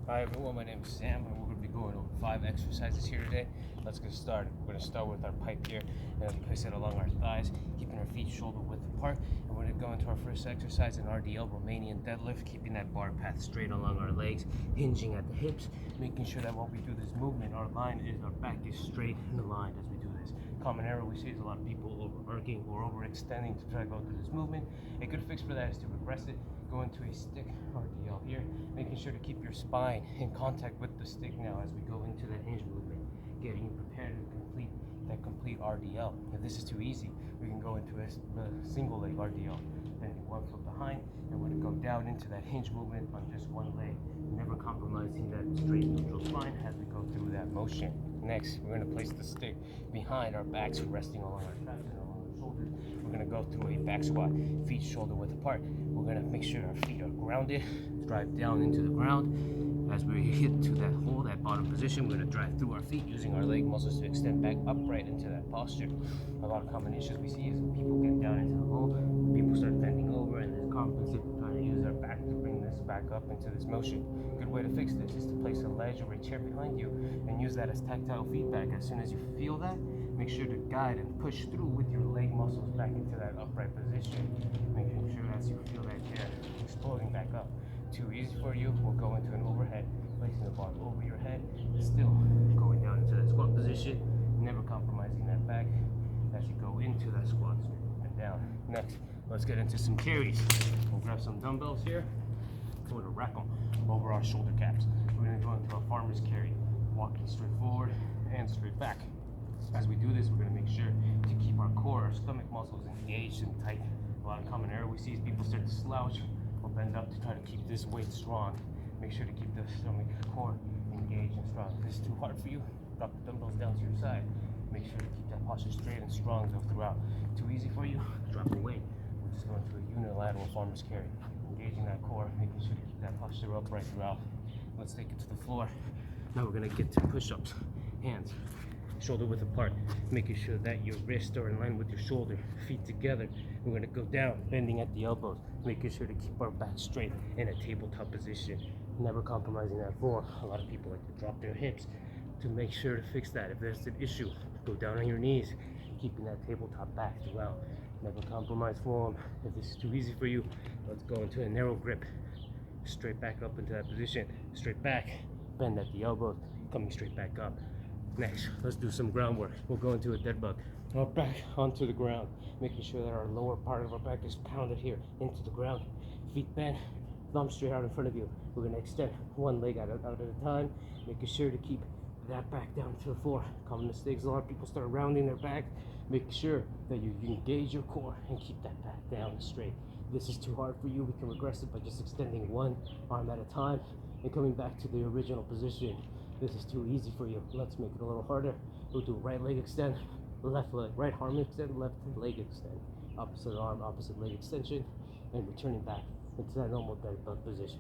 Hi everyone, my name is Sam and we're going to be going over 5 exercises here today. Let's get started. We're going to start with our pipe here and place it along our thighs, keeping our feet shoulder width apart. And we're going to go into our first exercise, an RDL, Romanian deadlift, keeping that bar path straight along our legs, hinging at the hips, making sure that while we do this movement, our back is straight and aligned as we do this. Common error we see is a lot of people over-arcing or overextending to try to go through this movement. A good fix for that is to regress it, go into a stick RDL here, making sure to keep your spine in contact with the stick now as we go into that hinge movement, getting you prepared to complete RDL. If this is too easy, we can go into a single leg RDL, bending one foot behind, and we're going to go down into that hinge movement on just one leg, never compromising that straight neutral spine as we go through that motion. Next, we're going to place the stick behind our backs, resting along our traps and along our shoulders. We're going to go through a back squat, feet shoulder width apart. We're going to make sure our feet are grounded, drive down into the ground. As we hit to that hole, that bottom position, we're going to drive through our feet using our leg muscles to extend back upright into that posture. A lot of common issues we see is when people get down into the hole, people start bending over and then compensate, trying to use their back to bring this back up into this motion. Good way to fix this is to place a ledge or a chair behind you and use that as tactile feedback. As soon as you feel that, make sure to guide and push through with your leg muscles back into that upright position, making sure as you feel that chair exploding back up. Too easy for you, we'll go into an overhead, placing the bar over your head, still going down into that squat position, never compromising that back as you go into that squat and down. Next, let's get into some carries. We'll grab some dumbbells here, we're going to rack them over our shoulder caps. We're going to go into a farmer's carry, walking straight forward and straight back. As we do this, we're going to make sure to keep our core, our stomach muscles engaged and tight. A lot of common error we see is people start to slouch or bend up to try to keep this weight strong. Make sure to keep the stomach core engaged and strong. If this is too hard for you, drop the dumbbells down to your side. Make sure to keep that posture straight and strong throughout. Too easy for you, drop the weight. We're just going to a unilateral farmer's carry, engaging that core, making sure to keep that posture upright throughout. Let's take it to the floor. Now we're going to get to push-ups. Hands shoulder width apart, making sure that your wrists are in line with your shoulder, feet together. We're going to go down, bending at the elbows, making sure to keep our back straight in a tabletop position, never compromising that form. A lot of people like to drop their hips. To make sure to fix that, if there's an issue, go down on your knees, keeping that tabletop back throughout. Never compromise form. If this is too easy for you, let's go into a narrow grip, straight back up into that position, straight back, bend at the elbows, coming straight back up. Next, let's do some groundwork. We'll go into a dead bug. Our back onto the ground, making sure that our lower part of our back is pounded here into the ground. Feet bent, thumb straight out in front of you. We're going to extend one leg out at a time, making sure to keep that back down to the floor. Common mistakes, a lot of people start rounding their back. Make sure that you engage your core and keep that back down straight. If this is too hard for you, we can regress it by just extending one arm at a time and coming back to the original position. This is too easy for you. Let's make it a little harder. We'll do right leg extend, left leg, right arm extend, left leg extend, opposite arm, opposite leg extension, and returning back into that normal dead bug position.